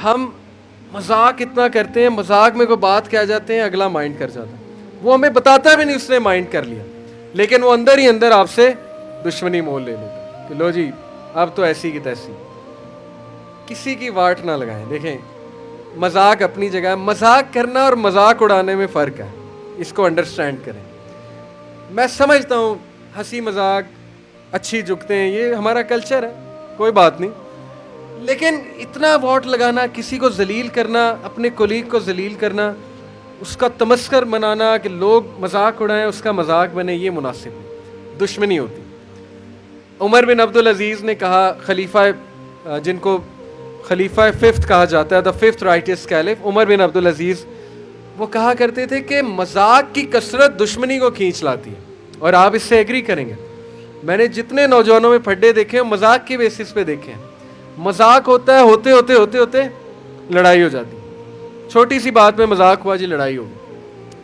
ہم مذاق اتنا کرتے ہیں, مذاق میں کوئی بات کہہ جاتے ہیں, اگلا مائنڈ کر جاتا ہے, وہ ہمیں بتاتا بھی نہیں اس نے مائنڈ کر لیا, لیکن وہ اندر ہی اندر آپ سے دشمنی مول لے لیتا کہ لو جی اب تو ایسی کی تیسی. کسی کی واٹ نہ لگائیں. دیکھیں مذاق اپنی جگہ ہے, مذاق کرنا اور مذاق اڑانے میں فرق ہے, اس کو انڈرسٹینڈ کریں. میں سمجھتا ہوں ہنسی مذاق اچھی جھکتے ہیں, یہ ہمارا کلچر ہے, کوئی بات نہیں, لیکن اتنا واٹ لگانا, کسی کو ذلیل کرنا, اپنے کولیگ کو ذلیل کرنا, اس کا تمسخر بنانا کہ لوگ مذاق اڑائیں, اس کا مذاق بنے, یہ مناسب نہیں, دشمنی ہوتی. عمر بن عبدالعزیز نے کہا, خلیفہ جن کو خلیفہ ففتھ کہا جاتا ہے, دا ففتھ رائٹس کیلف, عمر بن عبدالعزیز, وہ کہا کرتے تھے کہ مذاق کی کثرت دشمنی کو کھینچ لاتی ہے. اور آپ اس سے ایگری کریں گے, میں نے جتنے نوجوانوں میں پھڈے دیکھے ہیں مذاق کی بیسس پہ دیکھے ہیں. مذاق ہوتا ہے, ہوتے ہوتے ہوتے ہوتے لڑائی ہو جاتی, چھوٹی سی بات میں مذاق ہوا جی لڑائی ہو گئی.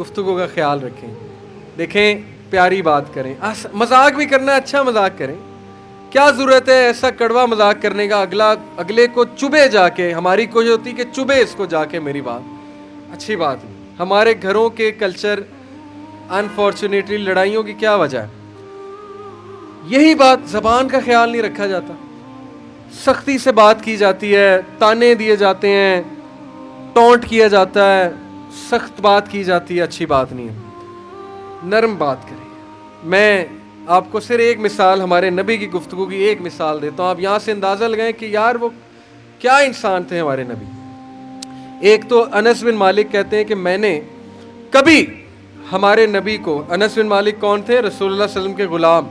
گفتگو کا خیال رکھیں, دیکھیں پیاری بات کریں, مذاق بھی کرنا ہے, اچھا مذاق کریں, کیا ضرورت ہے ایسا کڑوا مذاق کرنے کا, اگلے کو چبھے جا کے. ہماری کوئی ہوتی کہ چبھے اس کو جا کے میری بات, اچھی بات نہیں. ہمارے گھروں کے کلچر انفارچونیٹلی لڑائیوں کی کیا وجہ ہے, یہی بات, زبان کا خیال نہیں رکھا جاتا, سختی سے بات کی جاتی ہے, تانے دیے جاتے ہیں, ٹونٹ کیا جاتا ہے, سخت بات کی جاتی ہے, اچھی بات نہیں ہے. نرم بات کریں. میں آپ کو صرف ایک مثال ہمارے نبی کی گفتگو کی ایک مثال دیتا ہوں, آپ یہاں سے اندازہ لگائیں کہ یار وہ کیا انسان تھے ہمارے نبی. ایک تو انس بن مالک کہتے ہیں کہ میں نے کبھی ہمارے نبی کو, انس بن مالک کون تھے, رسول اللہ صلی اللہ علیہ وسلم کے غلام,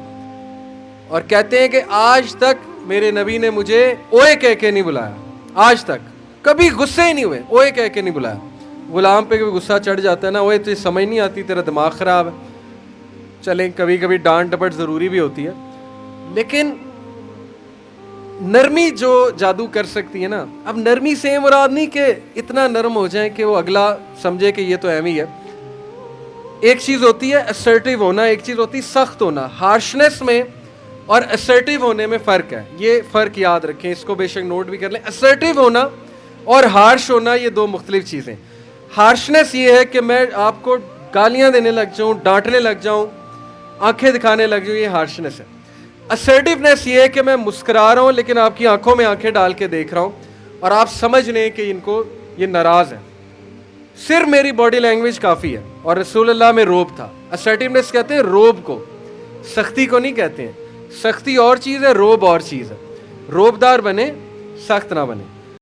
اور کہتے ہیں کہ آج تک میرے نبی نے مجھے اوئے کہہ کے نہیں بلایا, آج تک کبھی غصے ہی نہیں ہوئے, اوئے کہہ کے نہیں بلایا. غلام پہ کبھی غصہ چڑھ جاتا ہے نا, اوئے تجھے سمجھ نہیں آتی, تیرا دماغ خراب ہے. چلیں کبھی کبھی ڈانٹ ڈپٹ ضروری بھی ہوتی ہے, لیکن نرمی جو جادو کر سکتی ہے نا. اب نرمی سے مراد نہیں کہ اتنا نرم ہو جائیں کہ وہ اگلا سمجھے کہ یہ تو اہم ہی ہے. ایک چیز ہوتی ہے اسرٹیو ہونا, ایک چیز ہوتی ہے سخت ہونا. ہارشنس میں اور اسرٹیو ہونے میں فرق ہے, یہ فرق یاد رکھیں, اس کو بے شک نوٹ بھی کر لیں. اسرٹیو ہونا اور ہارش ہونا یہ دو مختلف چیزیں. ہارشنس یہ ہے کہ میں آپ کو گالیاں دینے لگ جاؤں, ڈانٹنے لگ جاؤں, آنکھیں دکھانے لگ جاؤں, یہ ہارشنس ہے. اسرٹیونیس یہ ہے کہ میں مسکرا رہا ہوں لیکن آپ کی آنکھوں میں آنکھیں ڈال کے دیکھ رہا ہوں اور آپ سمجھ لیں کہ ان کو یہ ناراض ہے, صرف میری باڈی لینگویج کافی ہے. اور رسول اللہ میں روب تھا. اسرٹیونیس کہتے ہیں روب کو, سختی کو نہیں کہتے ہیں. سختی اور چیز ہے, روب اور چیز ہے. روبدار بنے, سخت نہ بنے.